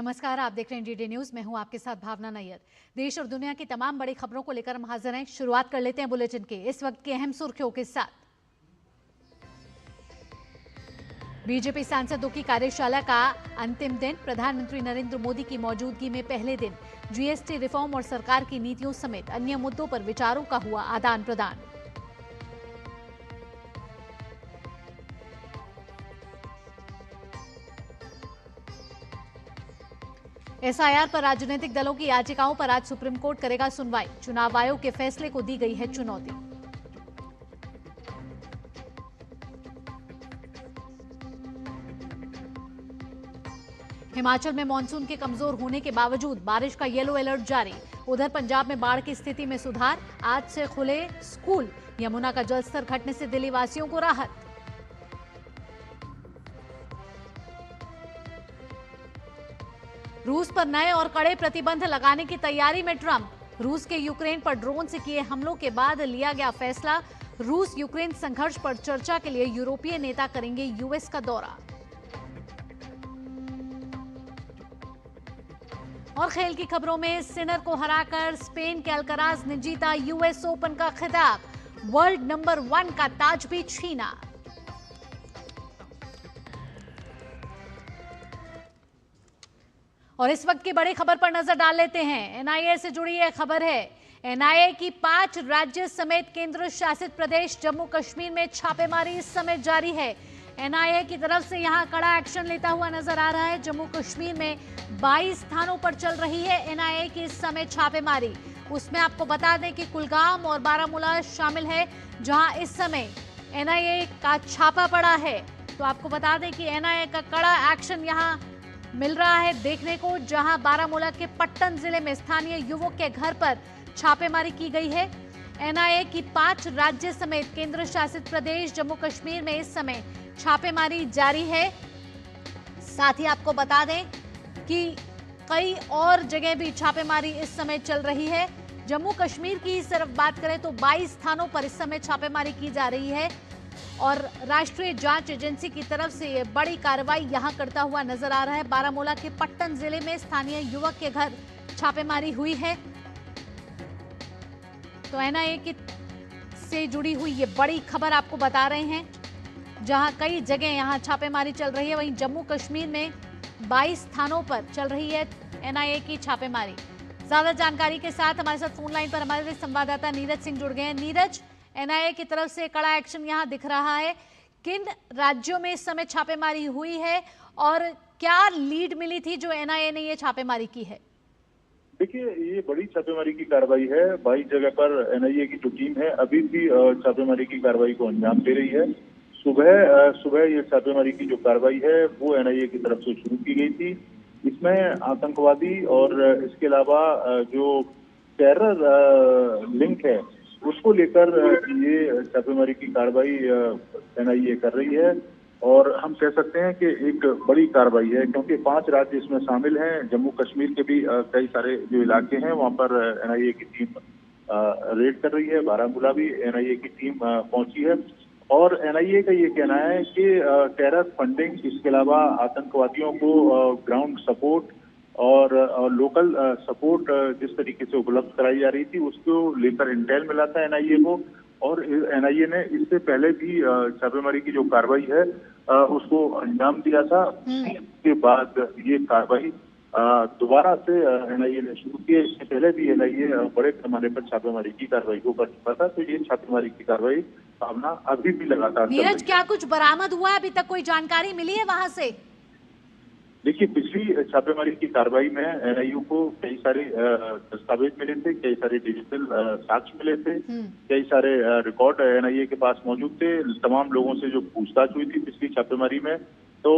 नमस्कार, आप देख रहे हैं डीडी न्यूज। मैं हूं आपके साथ भावना नैयर। देश और दुनिया की तमाम बड़ी खबरों को लेकर हम हाजिर हैं। शुरुआत कर लेते हैं बुलेटिन के इस वक्त की अहम सुर्खियों के साथ। बीजेपी सांसदों की कार्यशाला का अंतिम दिन, प्रधानमंत्री नरेंद्र मोदी की मौजूदगी में पहले दिन जीएसटी रिफॉर्म और सरकार की नीतियों समेत अन्य मुद्दों पर विचारों का हुआ आदान प्रदान। एसआईआर पर राजनीतिक दलों की याचिकाओं पर आज सुप्रीम कोर्ट करेगा सुनवाई। चुनाव आयोग के फैसले को दी गई है चुनौती। हिमाचल में मानसून के कमजोर होने के बावजूद बारिश का येलो अलर्ट जारी। उधर पंजाब में बाढ़ की स्थिति में सुधार, आज से खुले स्कूल। यमुना का जलस्तर घटने से दिल्ली वासियों को राहत। रूस पर नए और कड़े प्रतिबंध लगाने की तैयारी में ट्रंप। रूस के यूक्रेन पर ड्रोन से किए हमलों के बाद लिया गया फैसला। रूस यूक्रेन संघर्ष पर चर्चा के लिए यूरोपीय नेता करेंगे यूएस का दौरा। और खेल की खबरों में सिनर को हराकर स्पेन के अल्कराज ने जीता यूएस ओपन का खिताब। वर्ल्ड नंबर 1 का ताज भी छीना। और इस वक्त की बड़ी खबर पर नजर डाल लेते हैं। एनआईए से जुड़ी यह खबर है। एनआईए की 5 राज्य समेत केंद्र शासित प्रदेश जम्मू कश्मीर में छापेमारी इस समय जारी है। एनआईए की तरफ से यहां कड़ा एक्शन लेता हुआ नजर आ रहा है। जम्मू कश्मीर में 22 स्थानों पर चल रही है एनआईए की इस समय छापेमारी। उसमें आपको बता दें कि कुलगाम और बारामूला शामिल है, जहां इस समय एनआईए का छापा पड़ा है। तो आपको बता दें कि एनआईए का कड़ा एक्शन यहां मिल रहा है देखने को, जहां बारामूला के पट्टन जिले में स्थानीय युवक के घर पर छापेमारी की गई है। एनआईए की 5 राज्य समेत केंद्र शासित प्रदेश जम्मू कश्मीर में इस समय छापेमारी जारी है। साथ ही आपको बता दें कि कई और जगह भी छापेमारी इस समय चल रही है। जम्मू कश्मीर की सिर्फ बात करें तो 22 स्थानों पर इस समय छापेमारी की जा रही है और राष्ट्रीय जांच एजेंसी की तरफ से ये बड़ी कार्रवाई यहां करता हुआ नजर आ रहा है। बारामूला के पट्टन जिले में स्थानीय युवक के घर छापेमारी हुई है। तो एनआईए की से जुड़ी हुई ये बड़ी खबर आपको बता रहे हैं, जहां कई जगह यहां छापेमारी चल रही है। वहीं जम्मू कश्मीर में 22 स्थानों पर चल रही है एनआईए की छापेमारी। ज्यादा जानकारी के साथ हमारे साथ फोन लाइन पर हमारे संवाददाता नीरज सिंह जुड़ गए हैं। नीरज, एनआईए की तरफ से कड़ा एक्शन यहां दिख रहा है। किन राज्यों में इस समय छापेमारी हुई है और क्या लीड मिली थी जो एनआईए ने ये छापेमारी की है? देखिए, ये बड़ी छापेमारी की कार्रवाई है। 22 जगह पर एनआईए की जो टीम है अभी भी छापेमारी की कार्रवाई को अंजाम दे रही है। सुबह ये छापेमारी की जो कार्रवाई है वो एनआईए की तरफ से शुरू की गई थी। इसमें आतंकवादी और इसके अलावा जो टेरर लिंक है उसको लेकर ये छापेमारी की कार्रवाई एनआईए कर रही है। और हम कह सकते हैं कि एक बड़ी कार्रवाई है, क्योंकि 5 राज्य इसमें शामिल हैं। जम्मू कश्मीर के भी कई सारे जो इलाके हैं वहां पर एनआईए की टीम रेड कर रही है। बारामूला भी एनआईए की टीम पहुंची है और एनआईए का ये कहना है कि टेरर फंडिंग, इसके अलावा आतंकवादियों को ग्राउंड सपोर्ट और लोकल सपोर्ट जिस तरीके से उपलब्ध कराई जा रही थी उसको लेकर इंटेल मिला था एनआईए को। और एनआईए ने इससे पहले भी छापेमारी की जो कार्रवाई है उसको अंजाम दिया था। इसके बाद ये कार्रवाई दोबारा से एनआईए ने शुरू की है। इससे पहले भी एनआईए बड़े पैमाने पर छापेमारी की कार्रवाई को कर चुका था। तो ये छापेमारी की कार्रवाई भावना अभी भी लगातार चल रही है। नीरज, क्या कुछ बरामद हुआ है? अभी तक कोई जानकारी मिली है वहां से? देखिए, पिछली छापेमारी की कार्रवाई में एनआईए को कई सारे दस्तावेज मिले थे, कई सारे डिजिटल साक्ष्य मिले थे, कई सारे रिकॉर्ड एनआईए के पास मौजूद थे। तमाम लोगों से जो पूछताछ हुई थी पिछली छापेमारी में, तो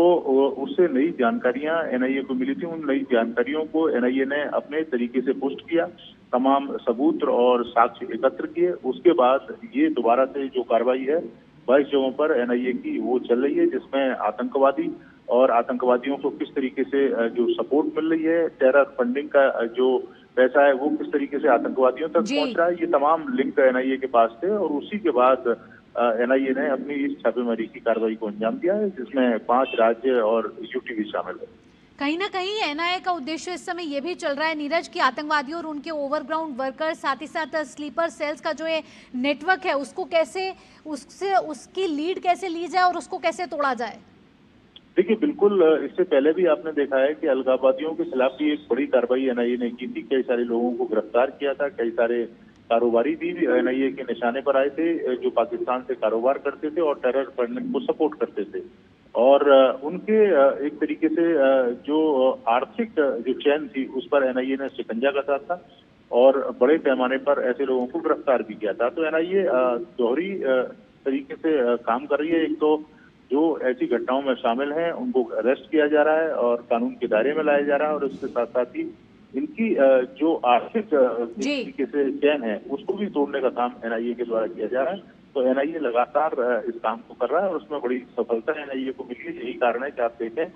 उससे नई जानकारियां एनआईए को मिली थी। उन नई जानकारियों को एनआईए ने अपने तरीके से पुष्ट किया, तमाम सबूत और साक्ष्य एकत्र किए। उसके बाद ये दोबारा से जो कार्रवाई है 22 जगहों पर एनआईए की वो चल रही है, जिसमें आतंकवादी और आतंकवादियों को किस तरीके से जो सपोर्ट मिल रही है, टेरर फंडिंग का जो पैसा है वो किस तरीके से आतंकवादियों तक पहुंच रहा है, ये तमाम लिंक एनआईए के पास थे। और उसी के बाद एनआईए ने अपनी इस छापेमारी की कार्रवाई को अंजाम दिया है, जिसमें 5 राज्य और यूटी भी शामिल है। कहीं ना कहीं एनआईए का उद्देश्य इस समय ये भी चल रहा है नीरज की आतंकवादियों और उनके ओवरग्राउंड वर्कर्स, साथ ही साथ स्लीपर सेल्स का जो ये नेटवर्क है उसको कैसे, उसकी लीड कैसे ली जाए और उसको कैसे तोड़ा जाए। देखिए, बिल्कुल इससे पहले भी आपने देखा है कि अलगाववादियों के खिलाफ भी एक बड़ी कार्रवाई एनआईए ने की थी। कई सारे लोगों को गिरफ्तार किया था, कई सारे कारोबारी भी एनआईए के निशाने पर आए थे जो पाकिस्तान से कारोबार करते थे और टेरर फंडिंग को सपोर्ट करते थे। और उनके एक तरीके से जो आर्थिक जो चैन थी उस पर एनआईए ने शिकंजा कसा था और बड़े पैमाने पर ऐसे लोगों को गिरफ्तार भी किया था। तो एनआईए दोहरी तरीके से काम कर रही है। एक तो जो ऐसी घटनाओं में शामिल हैं उनको अरेस्ट किया जा रहा है और कानून के दायरे में लाया जा रहा है, और उसके साथ साथ ही इनकी जो आर्थिक तरीके से चैन है उसको भी तोड़ने का काम एनआईए के द्वारा किया जा रहा है। तो एनआईए लगातार इस काम को कर रहा है और उसमें बड़ी सफलता एनआईए को मिली है। यही कारण है कि आप देखें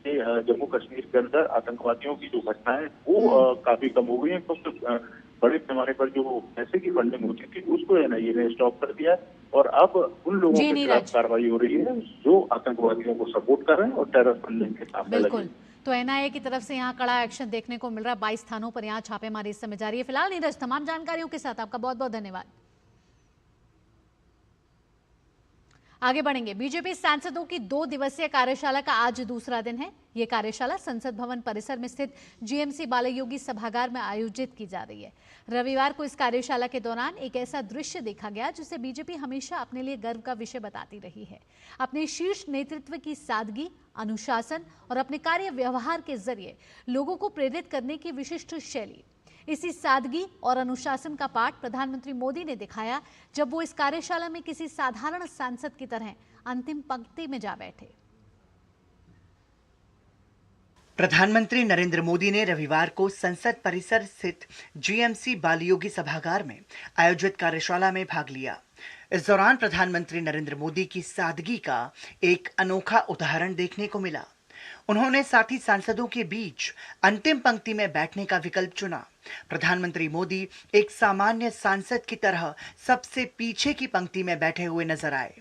कि जम्मू कश्मीर के अंदर आतंकवादियों की जो घटनाएं वो काफी कम हो गई है, क्योंकि बड़े पैमाने पर जो पैसे की फंडिंग होती थी उसको एनआईए ने स्टॉप कर दिया है और अब उन लोगों के खिलाफ कार्रवाई हो रही है जो आतंकवादियों को सपोर्ट कर रहे हैं और टेरर फंडिंग के सामने लगे। बिल्कुल, तो एनआईए की तरफ से यहाँ कड़ा एक्शन देखने को मिल रहा है। 22 स्थानों पर यहाँ छापेमारी इस समय जारी है। फिलहाल नीरज, तमाम जानकारियों के साथ आपका बहुत बहुत धन्यवाद। आगे बढ़ेंगे। बीजेपी सांसदों की 2 दिवसीय कार्यशाला का आज दूसरा दिन है। ये कार्यशाला संसद भवन परिसर में स्थित जीएमसी बालयोगी सभागार में आयोजित की जा रही है। रविवार को इस कार्यशाला के दौरान एक ऐसा दृश्य देखा गया जिसे बीजेपी हमेशा अपने लिए गर्व का विषय बताती रही है। अपने शीर्ष नेतृत्व की सादगी, अनुशासन और अपने कार्य व्यवहार के जरिए लोगों को प्रेरित करने की विशिष्ट शैली। इसी सादगी और अनुशासन का पाठ प्रधानमंत्री मोदी ने दिखाया जब वो इस कार्यशाला में किसी साधारण सांसद की तरह अंतिम पंक्ति में जा बैठे। प्रधानमंत्री नरेंद्र मोदी ने रविवार को संसद परिसर स्थित जीएमसी बालयोगी सभागार में आयोजित कार्यशाला में भाग लिया। इस दौरान प्रधानमंत्री नरेंद्र मोदी की सादगी का एक अनोखा उदाहरण देखने को मिला। उन्होंने साथ ही सांसदों के बीच अंतिम पंक्ति में बैठने का विकल्प चुना। प्रधानमंत्री मोदी एक सामान्य सांसद की तरह सबसे पीछे की पंक्ति में बैठे हुए नजर आए।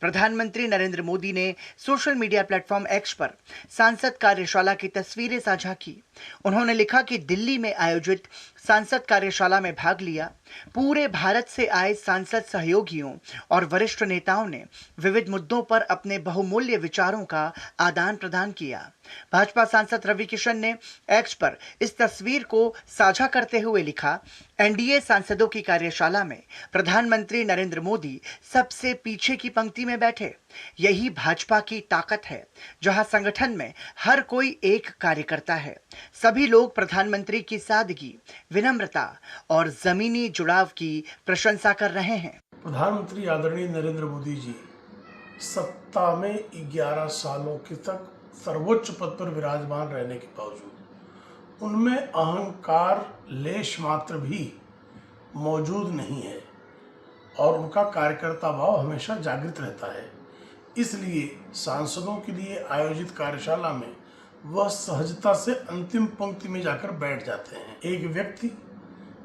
प्रधानमंत्री नरेंद्र मोदी ने सोशल मीडिया प्लेटफॉर्म एक्स पर सांसद कार्यशाला की तस्वीरें साझा की। उन्होंने लिखा कि दिल्ली में आयोजित सांसद कार्यशाला में भाग लिया। पूरे भारत से आए सांसद सहयोगियों और वरिष्ठ नेताओं ने विविध मुद्दों पर अपने बहुमूल्य विचारों का आदान प्रदान किया। भाजपा सांसद रवि किशन ने एक्स पर इस तस्वीर को साझा करते हुए लिखा, एनडीए सांसदों की कार्यशाला में प्रधानमंत्री नरेंद्र मोदी सबसे पीछे की पंक्ति में बैठे। यही भाजपा की ताकत है, जहां संगठन में हर कोई एक कार्यकर्ता है। सभी लोग प्रधानमंत्री की सादगी, विनम्रता और जमीनी जुड़ाव की प्रशंसा कर रहे हैं। प्रधानमंत्री आदरणीय नरेंद्र मोदी जी सत्ता में 11 सालों के तक सर्वोच्च पद पर विराजमान रहने के बावजूद उनमें अहंकार लेश मात्र भी मौजूद नहीं है और उनका कार्यकर्ता भाव हमेशा जागृत रहता है। इसलिए सांसदों के लिए आयोजित कार्यशाला में वह सहजता से अंतिम पंक्ति में जाकर बैठ जाते हैं। एक व्यक्ति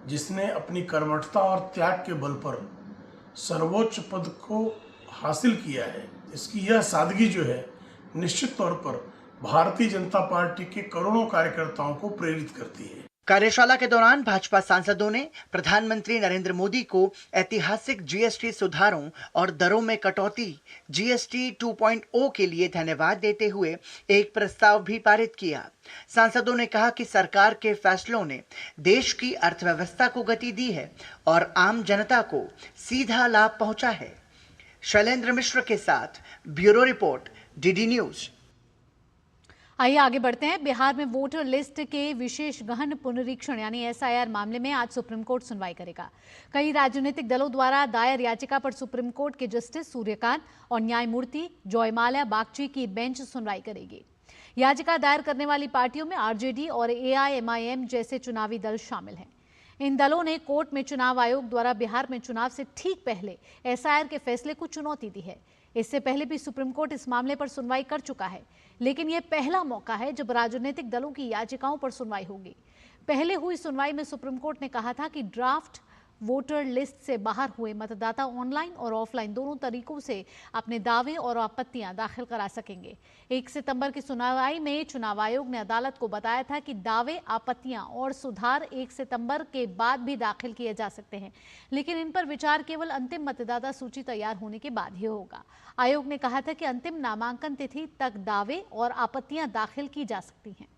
जिसने अपनी कर्मठता और त्याग के बल पर सर्वोच्च पद को हासिल किया है, इसकी यह सादगी जो है निश्चित तौर पर भारतीय जनता पार्टी के करोड़ों कार्यकर्ताओं को प्रेरित करती है। कार्यशाला के दौरान भाजपा सांसदों ने प्रधानमंत्री नरेंद्र मोदी को ऐतिहासिक जीएसटी सुधारों और दरों में कटौती जीएसटी 2.0 के लिए धन्यवाद देते हुए एक प्रस्ताव भी पारित किया। सांसदों ने कहा कि सरकार के फैसलों ने देश की अर्थव्यवस्था को गति दी है और आम जनता को सीधा लाभ पहुंचा है। शैलेंद्र मिश्र के साथ ब्यूरो रिपोर्ट, डीडी न्यूज। आइए आगे बढ़ते हैं। बिहार में वोटर लिस्ट के विशेष गहन पुनरीक्षण यानी एसआईआर मामले में आज सुप्रीम कोर्ट सुनवाई करेगा। कई राजनीतिक दलों द्वारा दायर याचिका पर सुप्रीम कोर्ट के जस्टिस सूर्यकांत और न्यायमूर्ति जयमाल्या बागची की बेंच सुनवाई करेगी। याचिका दायर करने वाली पार्टियों में आरजेडी और एआईएमआईएम जैसे चुनावी दल शामिल हैं। इन दलों ने कोर्ट में चुनाव आयोग द्वारा बिहार में चुनाव से ठीक पहले एसआईआर के फैसले को चुनौती दी है। इससे पहले भी सुप्रीम कोर्ट इस मामले पर सुनवाई कर चुका है, लेकिन यह पहला मौका है जब राजनीतिक दलों की याचिकाओं पर सुनवाई होगी। पहले हुई सुनवाई में सुप्रीम कोर्ट ने कहा था कि ड्राफ्ट वोटर लिस्ट से बाहर हुए मतदाता ऑनलाइन और ऑफलाइन दोनों तरीकों से अपने दावे और आपत्तियां दाखिल करा सकेंगे। 1 सितंबर की सुनवाई में चुनाव आयोग ने अदालत को बताया था कि दावे, आपत्तियां और सुधार 1 सितंबर के बाद भी दाखिल किए जा सकते हैं, लेकिन इन पर विचार केवल अंतिम मतदाता सूची तैयार होने के बाद ही होगा। आयोग ने कहा था कि अंतिम नामांकन तिथि तक दावे और आपत्तियां दाखिल की जा सकती हैं।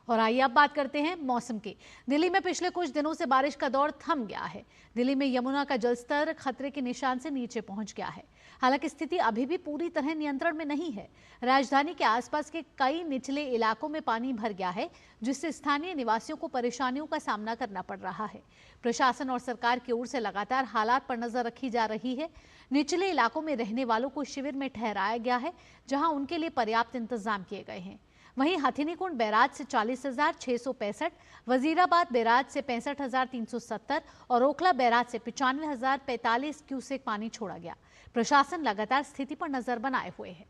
और आइए अब बात करते हैं मौसम की। दिल्ली में पिछले कुछ दिनों से बारिश का दौर थम गया है। दिल्ली में यमुना का जलस्तर खतरे के निशान से नीचे पहुंच गया है। हालांकि स्थिति अभी भी पूरी तरह नियंत्रण में नहीं है। राजधानी के आसपास के कई निचले इलाकों में पानी भर गया है, जिससे स्थानीय निवासियों को परेशानियों का सामना करना पड़ रहा है। प्रशासन और सरकार की ओर से लगातार हालात पर नजर रखी जा रही है। निचले इलाकों में रहने वालों को शिविर में ठहराया गया है, जहां उनके लिए पर्याप्त इंतजाम किए गए हैं। वहीं हथिनीकुंड बैराज से 40,665, वजीराबाद बैराज से 65,370 और ओखला बैराज से 95,045 क्यूसेक पानी छोड़ा गया। प्रशासन लगातार स्थिति पर नजर बनाए हुए है।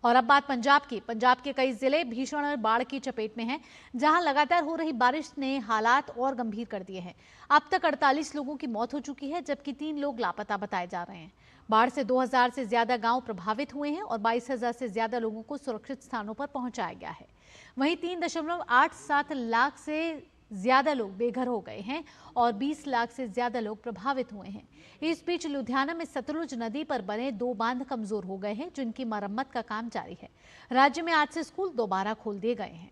और अब बात पंजाब की। पंजाब के कई जिले भीषण बाढ़ की चपेट में हैं, जहां लगातार हो रही बारिश ने हालात और गंभीर कर दिए हैं। अब तक 48 लोगों की मौत हो चुकी है, जबकि 3 लोग लापता बताए जा रहे हैं। बाढ़ से 2000 से ज्यादा गांव प्रभावित हुए हैं और 22,000 से ज्यादा लोगों को सुरक्षित स्थानों पर पहुंचाया गया है। वहीं 3.87 लाख से ज्यादा लोग बेघर हो गए हैं और 20 लाख से ज्यादा लोग प्रभावित हुए हैं। इस बीच लुधियाना में सतलुज नदी पर बने 2 बांध कमजोर हो गए हैं, जिनकी मरम्मत का काम जारी है। राज्य में आज से स्कूल दोबारा खोल दिए गए हैं।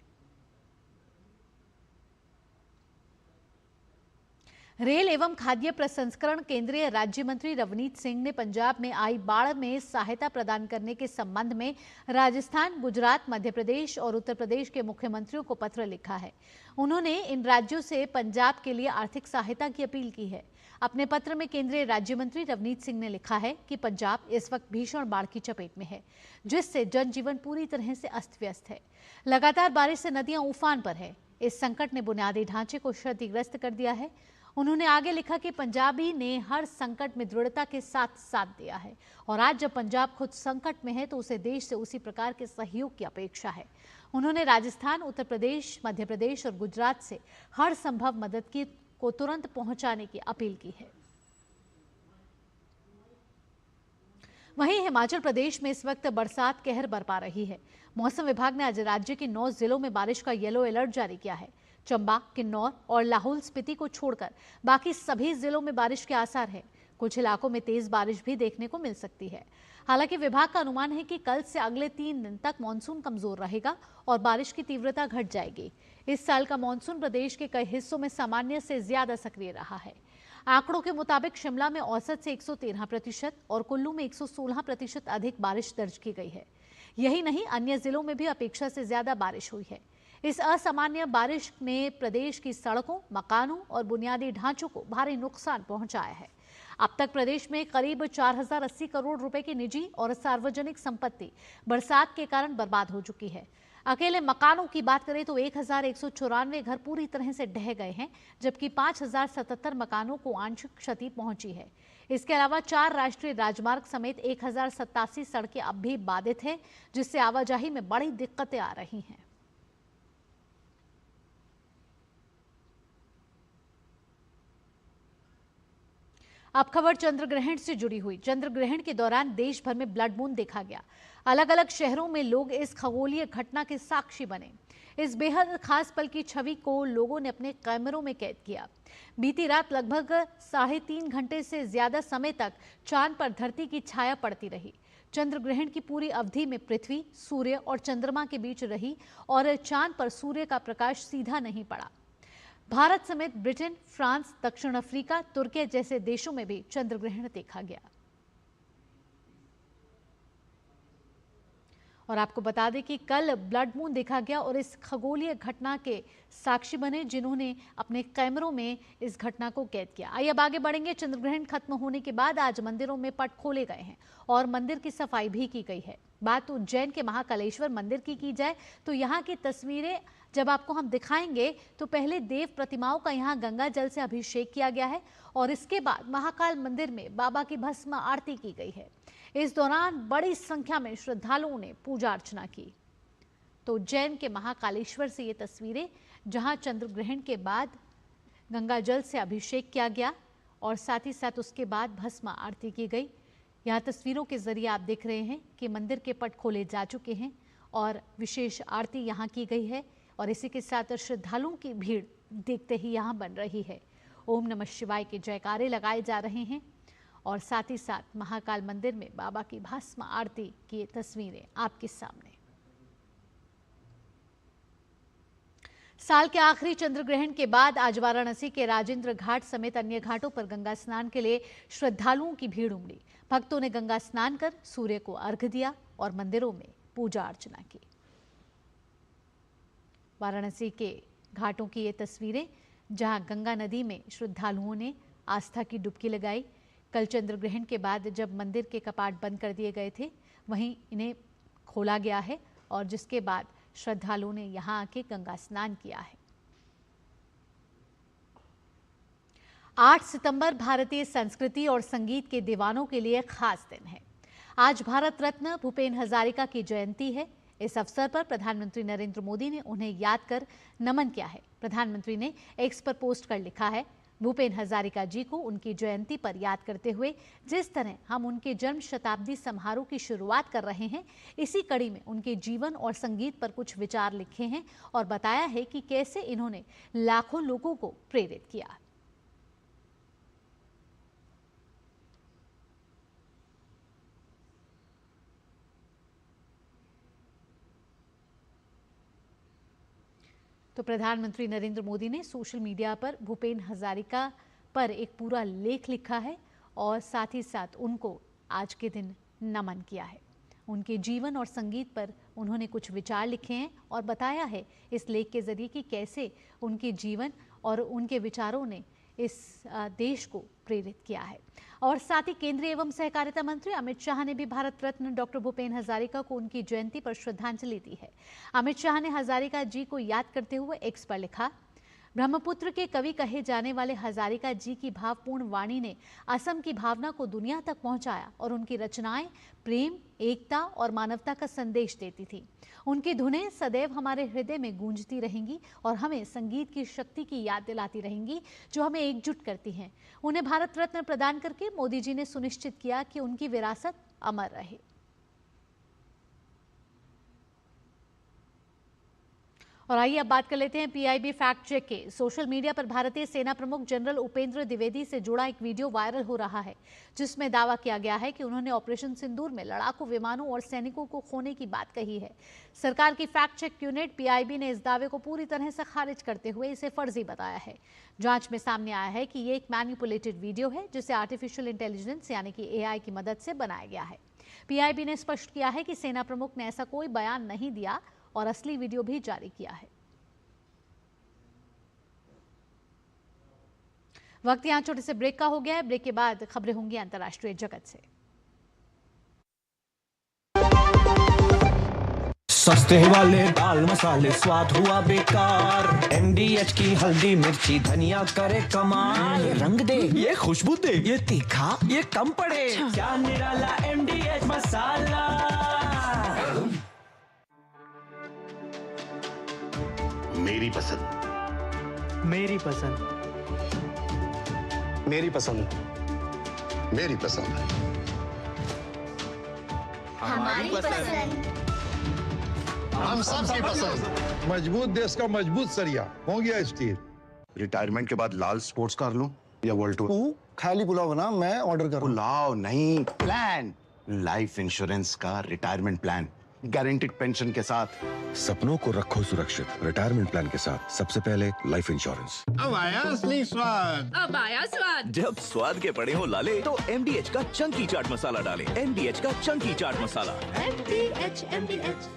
रेल एवं खाद्य प्रसंस्करण केंद्रीय राज्य मंत्री रवनीत सिंह ने पंजाब में आई बाढ़ में सहायता प्रदान करने के संबंध में राजस्थान, गुजरात, मध्य प्रदेश और उत्तर प्रदेश के मुख्यमंत्रियों को पत्र लिखा है। उन्होंने इन राज्यों से पंजाब के लिए आर्थिक सहायता की अपील की है। अपने पत्र में केंद्रीय राज्य मंत्री रवनीत सिंह ने लिखा है कि पंजाब इस वक्त भीषण बाढ़ की चपेट में है, जिससे जनजीवन पूरी तरह से अस्त व्यस्त है। लगातार बारिश से नदियां उफान पर है। इस संकट ने बुनियादी ढांचे को क्षतिग्रस्त कर दिया है। उन्होंने आगे लिखा कि पंजाबी ने हर संकट में दृढ़ता के साथ साथ दिया है और आज जब पंजाब खुद संकट में है तो उसे देश से उसी प्रकार के सहयोग की अपेक्षा है। उन्होंने राजस्थान, उत्तर प्रदेश, मध्य प्रदेश और गुजरात से हर संभव मदद को तुरंत पहुंचाने की अपील की है। वहीं हिमाचल प्रदेश में इस वक्त बरसात कहर बरपा रही है। मौसम विभाग ने आज राज्य के 9 जिलों में बारिश का येलो अलर्ट जारी किया है। चंबा, किन्नौर और लाहौल स्पीति को छोड़कर बाकी सभी जिलों में बारिश के आसार है। कुछ इलाकों में तेज बारिश भी देखने को मिल सकती है। हालांकि विभाग का अनुमान है कि कल से अगले 3 दिन तक मानसून कमजोर रहेगा और बारिश की तीव्रता घट जाएगी। इस साल का मानसून प्रदेश के कई हिस्सों में सामान्य से ज्यादा सक्रिय रहा है। आंकड़ों के मुताबिक शिमला में औसत से 113% और कुल्लू में 116% अधिक बारिश दर्ज की गई है। यही नहीं, अन्य जिलों में भी अपेक्षा से ज्यादा बारिश हुई है। इस असामान्य बारिश ने प्रदेश की सड़कों, मकानों और बुनियादी ढांचों को भारी नुकसान पहुंचाया है। अब तक प्रदेश में करीब 4,080 करोड़ रुपए की निजी और सार्वजनिक संपत्ति बरसात के कारण बर्बाद हो चुकी है। अकेले मकानों की बात करें तो 1,194 घर पूरी तरह से ढह गए हैं, जबकि 5,077 मकानों को आंशिक क्षति पहुंची है। इसके अलावा 4 राष्ट्रीय राजमार्ग समेत 1,087 सड़कें अब भी बाधित हैं, जिससे आवाजाही में बड़ी दिक्कतें आ रही हैं। अब खबर चंद्र ग्रहण से जुड़ी हुई। चंद्र ग्रहण के दौरान देश भर में ब्लड मून देखा गया। अलग अलग शहरों में लोग इस खगोलीय घटना के साक्षी बने। इस बेहद खास पल की छवि को लोगों ने अपने कैमरों में कैद किया। बीती रात लगभग 3.5 घंटे से ज्यादा समय तक चांद पर धरती की छाया पड़ती रही। चंद्र ग्रहण की पूरी अवधि में पृथ्वी, सूर्य और चंद्रमा के बीच रही और चांद पर सूर्य का प्रकाश सीधा नहीं पड़ा। भारत समेत ब्रिटेन, फ्रांस, दक्षिण अफ्रीका, तुर्की जैसे देशों में भी चंद्र ग्रहण देखा गया। और आपको बता दें कि कल ब्लड मून देखा गया और इस खगोलीय घटना के साक्षी बने जिन्होंने अपने कैमरों में इस घटना को कैद किया। आइए अब आगे बढ़ेंगे। चंद्र ग्रहण खत्म होने के बाद आज मंदिरों में पट खोले गए हैं और मंदिर की सफाई भी की गई है। बात उज्जैन के महाकालेश्वर मंदिर की जाए तो यहाँ की तस्वीरें जब आपको हम दिखाएंगे तो पहले देव प्रतिमाओं का यहाँ गंगा जल से अभिषेक किया गया है और इसके बाद महाकाल मंदिर में बाबा की भस्म आरती की गई है। इस दौरान बड़ी संख्या में श्रद्धालुओं ने पूजा अर्चना की। तो उज्जैन के महाकालेश्वर से ये तस्वीरें, जहां चंद्र ग्रहण के बाद गंगा जल से अभिषेक किया गया और साथ ही साथ उसके बाद भस्म आरती की गई। यहाँ तस्वीरों के जरिए आप देख रहे हैं कि मंदिर के पट खोले जा चुके हैं और विशेष आरती यहाँ की गई है और इसी के साथ श्रद्धालुओं की भीड़ देखते ही यहाँ बन रही है। ओम नमः शिवाय के जयकारे लगाए जा रहे हैं और साथ ही साथ महाकाल मंदिर में बाबा की भस्म आरती की तस्वीरें आपके सामने। साल के आखिरी चंद्र ग्रहण के बाद आज वाराणसी के राजेंद्र घाट समेत अन्य घाटों पर गंगा स्नान के लिए श्रद्धालुओं की भीड़ उमड़ी। भक्तों ने गंगा स्नान कर सूर्य को अर्घ्य दिया और मंदिरों में पूजा अर्चना की। वाराणसी के घाटों की ये तस्वीरें, जहां गंगा नदी में श्रद्धालुओं ने आस्था की डुबकी लगाई। कल चंद्र ग्रहण के बाद जब मंदिर के कपाट बंद कर दिए गए थे, वहीं इन्हें खोला गया है और जिसके बाद श्रद्धालुओं ने यहां आके गंगा स्नान किया है। 8 सितंबर भारतीय संस्कृति और संगीत के दीवानों के लिए खास दिन है। आज भारत रत्न भूपेन हजारिका की जयंती है। इस अवसर पर प्रधानमंत्री नरेंद्र मोदी ने उन्हें याद कर नमन किया है। प्रधानमंत्री ने एक्स पर पोस्ट कर लिखा है, भूपेन हजारिका जी को उनकी जयंती पर याद करते हुए जिस तरह हम उनके जन्म शताब्दी समारोह की शुरुआत कर रहे हैं, इसी कड़ी में उनके जीवन और संगीत पर कुछ विचार लिखे हैं और बताया है कि कैसे इन्होंने लाखों लोगों को प्रेरित किया। तो प्रधानमंत्री नरेंद्र मोदी ने सोशल मीडिया पर भूपेन हजारिका पर एक पूरा लेख लिखा है और साथ ही साथ उनको आज के दिन नमन किया है। उनके जीवन और संगीत पर उन्होंने कुछ विचार लिखे हैं और बताया है इस लेख के जरिए कि कैसे उनके जीवन और उनके विचारों ने इस देश को प्रेरित किया है। और साथ ही केंद्रीय एवं सहकारिता मंत्री अमित शाह ने भी भारत रत्न डॉक्टर भूपेन हजारिका को उनकी जयंती पर श्रद्धांजलि दी है। अमित शाह ने हजारिका जी को याद करते हुए एक्स पर लिखा, ब्रह्मपुत्र के कवि कहे जाने वाले हजारिका जी की भावपूर्ण वाणी ने असम की भावना को दुनिया तक पहुंचाया और उनकी रचनाएं प्रेम, एकता और मानवता का संदेश देती थी। उनकी धुनें सदैव हमारे हृदय में गूंजती रहेंगी और हमें संगीत की शक्ति की याद दिलाती रहेंगी जो हमें एकजुट करती हैं। उन्हें भारत रत्न प्रदान करके मोदी जी ने सुनिश्चित किया कि उनकी विरासत अमर रहे। और आइए अब बात कर लेते हैं पीआईबी फैक्ट चेक के। सोशल मीडिया पर भारतीय सेना प्रमुख जनरल उपेंद्र द्विवेदी से जुड़ा एक वीडियो वायरल हो रहा है, जिसमें दावा किया गया है कि उन्होंने ऑपरेशन सिंदूर में लड़ाकू विमानों और सैनिकों को खोने की बात कही है। सरकार की फैक्ट चेक यूनिट पीआईबी ने इस दावे को पूरी तरह से खारिज करते हुए इसे फर्जी बताया है। जांच में सामने आया है कि ये एक मैनिपुलेटेड वीडियो है जिसे आर्टिफिशियल इंटेलिजेंस यानी कि एआई की मदद से बनाया गया है। पीआईबी ने स्पष्ट किया है कि सेना प्रमुख ने ऐसा कोई बयान नहीं दिया और असली वीडियो भी जारी किया है। वक्त यहाँ छोटे से ब्रेक का हो गया है। ब्रेक के बाद खबरें होंगी अंतर्राष्ट्रीय जगत से। सस्ते वाले दाल मसाले स्वाद हुआ बेकार। एमडीएच की हल्दी मिर्ची धनिया करे कमाल। ये रंग दे, ये खुशबू दे, ये तीखा, ये कम पड़े। क्या निराला एमडीएच मसाला। मेरी पसंद, मेरी पसंद, मेरी पसंद, मेरी पसंद, हमारी पसंद, हम सबकी पसंद। मजबूत देश का मजबूत सरिया हो गया स्टील। रिटायरमेंट के बाद लाल स्पोर्ट्स कार लूं या वर्ल्ड टूर? तू खाली पुलाव बना, मैं ऑर्डर करूँ। पुलाव नहीं, प्लान। लाइफ इंश्योरेंस का रिटायरमेंट प्लान, गारंटीड पेंशन के साथ। सपनों को रखो सुरक्षित रिटायरमेंट प्लान के साथ। सबसे पहले लाइफ इंश्योरेंस। अब आया असली स्वाद। अब आया स्वाद। जब स्वाद के पड़े हो लाले तो एमडीएच का चंकी चाट मसाला डालें। एमडीएच का चंकी चाट मसाला। MDH।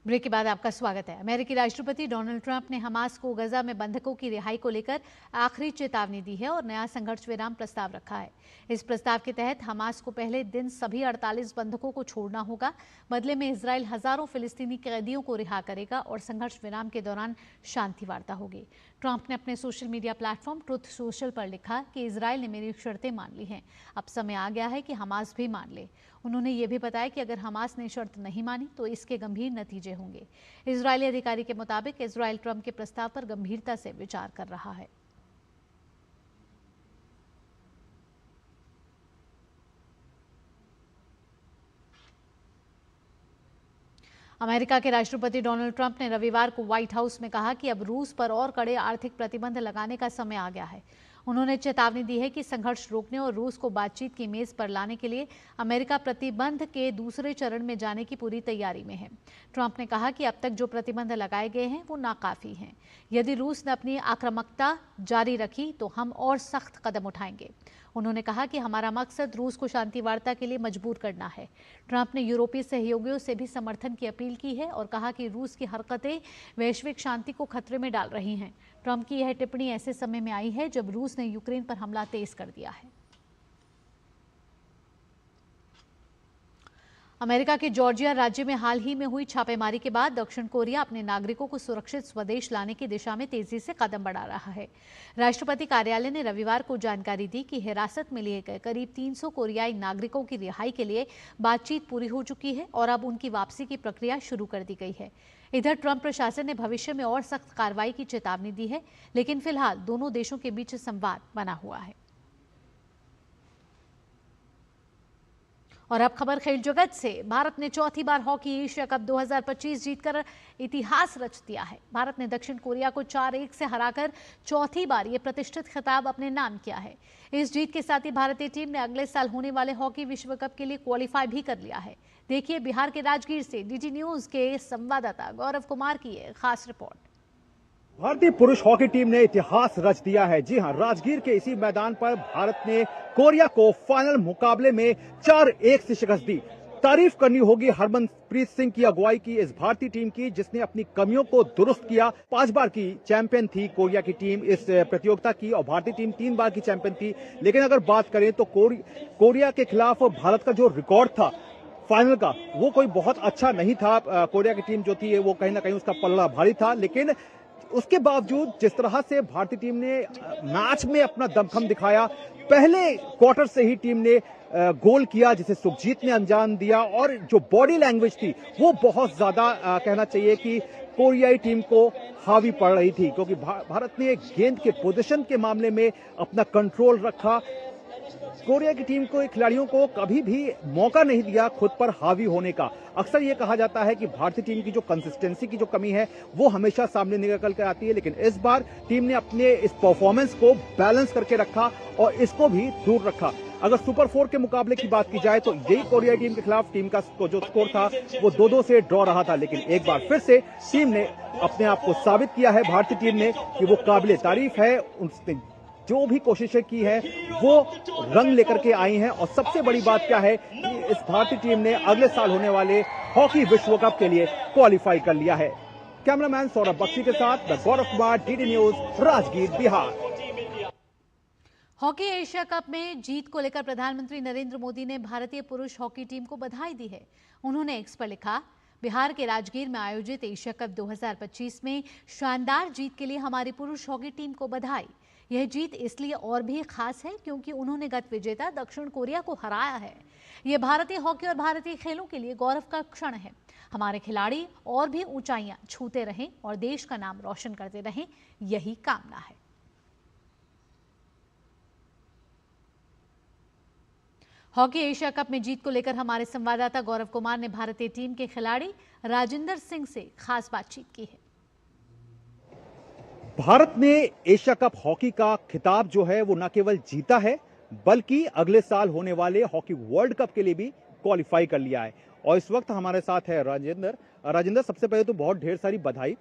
ब्रेक के बाद आपका स्वागत है। अमेरिकी राष्ट्रपति डोनाल्ड ट्रंप ने हमास को गजा में बंधकों की रिहाई को लेकर आखिरी चेतावनी दी है और नया संघर्ष विराम प्रस्ताव रखा है। इस प्रस्ताव के तहत हमास को पहले दिन सभी 48 बंधकों को छोड़ना होगा। बदले में इजराइल हजारों फिलिस्तीनी कैदियों को रिहा करेगा और संघर्ष विराम के दौरान शांति वार्ता होगी। ट्रंप ने अपने social media platform truth social पर लिखा कि इजराइल ने मेरी शर्तें मान ली हैं, अब समय आ गया है कि हमास भी मान ले। उन्होंने ये भी बताया कि अगर हमास ने शर्त नहीं मानी तो इसके गंभीर नतीजे होंगे। इजरायली अधिकारी के मुताबिक इजराइल ट्रंप के प्रस्ताव पर गंभीरता से विचार कर रहा है। अमेरिका के राष्ट्रपति डोनाल्ड ट्रंप ने रविवार को व्हाइट हाउस में कहा कि अब रूस पर और कड़े आर्थिक प्रतिबंध लगाने का समय आ गया है। उन्होंने चेतावनी दी है कि संघर्ष रोकने और रूस को बातचीत की मेज पर लाने के लिए अमेरिका प्रतिबंध के दूसरे चरण में जाने की पूरी तैयारी में है। ट्रंप ने कहा कि अब तक जो प्रतिबंध लगाए गए हैं वो नाकाफी हैं। यदि रूस ने अपनी आक्रामकता जारी रखी तो हम और सख्त कदम उठाएंगे। उन्होंने कहा कि हमारा मकसद रूस को शांति वार्ता के लिए मजबूर करना है। ट्रंप ने यूरोपीय सहयोगियों से भी समर्थन की अपील की है और कहा कि रूस की हरकतें वैश्विक शांति को खतरे में डाल रही हैं। ट्रंप की यह टिप्पणी ऐसे समय में आई है जब रूस ने यूक्रेन पर हमला तेज कर दिया है। अमेरिका के जॉर्जिया राज्य में हाल ही में हुई छापेमारी के बाद दक्षिण कोरिया अपने नागरिकों को सुरक्षित स्वदेश लाने की दिशा में तेजी से कदम बढ़ा रहा है। राष्ट्रपति कार्यालय ने रविवार को जानकारी दी कि हिरासत में लिए गए करीब 300 कोरियाई नागरिकों की रिहाई के लिए बातचीत पूरी हो चुकी है और अब उनकी वापसी की प्रक्रिया शुरू कर दी गई है। इधर ट्रंप प्रशासन ने भविष्य में और सख्त कार्रवाई की चेतावनी दी है, लेकिन फिलहाल दोनों देशों के बीच संवाद बना हुआ है। और अब खबर खेल जगत से। भारत ने चौथी बार हॉकी एशिया कप 2025 जीतकर इतिहास रच दिया है। भारत ने दक्षिण कोरिया को 4-1 से हराकर चौथी बार ये प्रतिष्ठित खिताब अपने नाम किया है। इस जीत के साथ ही भारतीय टीम ने अगले साल होने वाले हॉकी विश्व कप के लिए क्वालिफाई भी कर लिया है। देखिए बिहार के राजगीर से डीडी न्यूज के संवाददाता गौरव कुमार की ये खास रिपोर्ट। भारतीय पुरुष हॉकी टीम ने इतिहास रच दिया है। जी हां, राजगीर के इसी मैदान पर भारत ने कोरिया को फाइनल मुकाबले में 4-1 से शिकस्त दी। तारीफ करनी होगी हरमनप्रीत सिंह की अगुवाई की इस भारतीय टीम की, जिसने अपनी कमियों को दुरुस्त किया। 5 बार की चैंपियन थी कोरिया की टीम इस प्रतियोगिता की और भारतीय टीम 3 बार की चैंपियन थी। लेकिन अगर बात करें तो कोरिया के खिलाफ भारत का जो रिकॉर्ड था फाइनल का, वो कोई बहुत अच्छा नहीं था। कोरिया की टीम जो थी वो कहीं ना कहीं उसका पल्ला भारी था। लेकिन उसके बावजूद जिस तरह से भारतीय टीम ने मैच में अपना दमखम दिखाया, पहले क्वार्टर से ही टीम ने गोल किया जिसे सुखजीत ने अंजाम दिया और जो बॉडी लैंग्वेज थी वो बहुत ज्यादा कहना चाहिए कि कोरियाई टीम को हावी पड़ रही थी, क्योंकि भारत ने गेंद के पोजीशन के मामले में अपना कंट्रोल रखा। कोरिया की टीम को खिलाड़ियों को कभी भी मौका नहीं दिया खुद पर हावी होने का। अक्सर ये कहा जाता है कि भारतीय टीम की जो कंसिस्टेंसी की जो कमी है वो हमेशा सामने निकल कर आती है, लेकिन इस बार टीम ने अपने इस परफॉर्मेंस को बैलेंस करके रखा और इसको भी दूर रखा। अगर सुपर 4 के मुकाबले की बात की जाए तो यही कोरियाई टीम के खिलाफ टीम का जो स्कोर था वो 2-2 से ड्रॉ रहा था। लेकिन एक बार फिर से टीम ने अपने आप को साबित किया है, भारतीय टीम ने, कि वो काबिले तारीफ है। उसने जो भी कोशिशें की है वो रंग लेकर के आई हैं और सबसे बड़ी बात क्या है कि इस भारतीय टीम ने अगले साल होने वाले हॉकी विश्व कप के लिए क्वालिफाई कर लिया है। कैमरामैन सौरभ बख्शी के साथ मैं Gaurav Kumar, DD news, Rajgir, Bihar. Hockey Asia cup में जीत को लेकर प्रधानमंत्री नरेंद्र मोदी ने भारतीय पुरुष हॉकी टीम को बधाई दी है। उन्होंने एक्स पर लिखा, बिहार के राजगीर में आयोजित एशिया कप 2025 में शानदार जीत के लिए हमारी पुरुष हॉकी टीम को बधाई। यह जीत इसलिए और भी खास है क्योंकि उन्होंने गत विजेता दक्षिण कोरिया को हराया है। यह भारतीय हॉकी और भारतीय खेलों के लिए गौरव का क्षण है। हमारे खिलाड़ी और भी ऊंचाइयां छूते रहें और देश का नाम रोशन करते रहें, यही कामना है। हॉकी एशिया कप में जीत को लेकर हमारे संवाददाता गौरव कुमार ने भारतीय टीम के खिलाड़ी राजिंदर सिंह से खास बातचीत की है। भारत ने एशिया कप हॉकी का खिताब जो है वो न केवल जीता है बल्कि अगले साल होने वाले हॉकी वर्ल्ड कप के लिए भी क्वालिफाई कर लिया है। और इस वक्त हमारे साथ है राजिंदर। सबसे पहले तो बहुत ढेर सारी बधाई,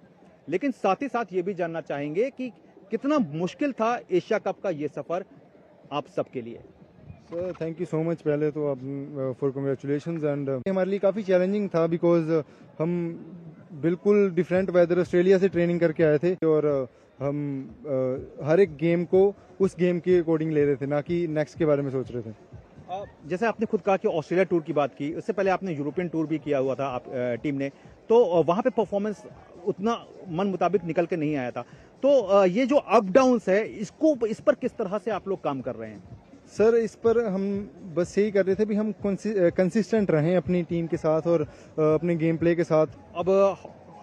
लेकिन साथ ही साथ ये भी जानना चाहेंगे कि कितना मुश्किल था एशिया कप का ये सफर आप सबके लिए। Sir thank you so much पहले तो फॉर कांग्रेचुलेशंस। एंड हमारे लिए काफ़ी चैलेंजिंग था बिकॉज हम बिल्कुल डिफरेंट वेदर ऑस्ट्रेलिया से ट्रेनिंग करके आए थे और हम हर एक गेम को उस गेम के अकॉर्डिंग ले रहे थे, ना कि नेक्स्ट के बारे में सोच रहे थे। जैसे आपने खुद कहा कि ऑस्ट्रेलिया टूर की बात की, उससे पहले आपने यूरोपियन टूर भी किया हुआ था आप टीम ने, तो वहां पे परफॉर्मेंस उतना मन मुताबिक निकल के नहीं आया था। तो ये जो अप डाउन्स है इस पर किस तरह से आप लोग काम कर रहे हैं? सर इस पर हम बस यही कर रहे थे भी हम कंसिस्टेंट रहें अपनी टीम के साथ और अपने गेम प्ले के साथ। अब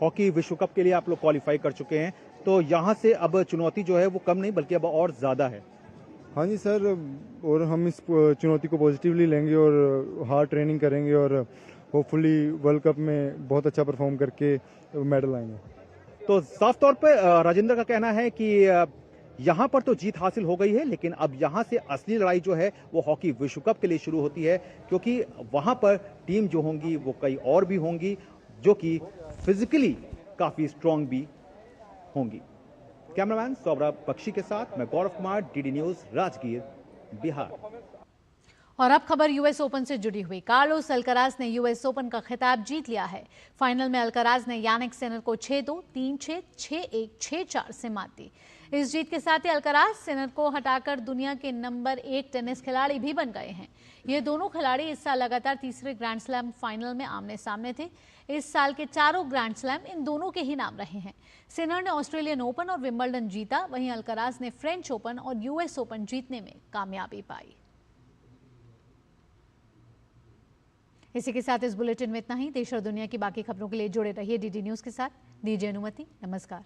हॉकी विश्व कप के लिए आप लोग क्वालिफाई कर चुके हैं, तो यहाँ से अब चुनौती जो है वो कम नहीं बल्कि अब और ज़्यादा है। हाँ जी सर, और हम इस चुनौती को पॉजिटिवली लेंगे और हार्ड ट्रेनिंग करेंगे और होपफुली वर्ल्ड कप में बहुत अच्छा परफॉर्म करके मेडल आएंगे। तो साफ तौर पर राजेंद्र का कहना है कि यहाँ पर तो जीत हासिल हो गई है, लेकिन अब यहाँ से असली लड़ाई जो है वो हॉकी विश्व कप के लिए शुरू होती है, क्योंकि वहाँ पर टीम जो होंगी वो कई और भी होंगी जो कि फिजिकली काफी स्ट्रांग भी होंगी। कैमरामैन सौरभ बख्शी के साथ मैं गौरव कुमार, डीडी न्यूज, राजगीर, बिहार। और अब खबर यूएस ओपन से जुड़ी हुई। कार्लोस अल्कराज ने यूएस ओपन का खिताब जीत लिया है। फाइनल में अल्कराज ने यानिक सिनर को 6-2, 3-6, 6-1, 6-4 से मात दी। इस जीत के साथ ही अल्कराज सिनर को हटाकर दुनिया के नंबर 1 टेनिस खिलाड़ी भी बन गए हैं। ये दोनों खिलाड़ी इस साल लगातार तीसरे ग्रैंड स्लैम फाइनल में आमने सामने थे। इस साल के चारों ग्रैंड स्लैम इन दोनों के ही नाम रहे हैं। सिनर ने ऑस्ट्रेलियन ओपन और विंबलडन जीता, वहीं अल्कराज ने फ्रेंच ओपन और यूएस ओपन जीतने में कामयाबी पाई। इसी के साथ इस बुलेटिन में इतना ही। देश और दुनिया की बाकी खबरों के लिए जुड़े रहिए डीडी न्यूज के साथ। दीजिए अनुमति, नमस्कार।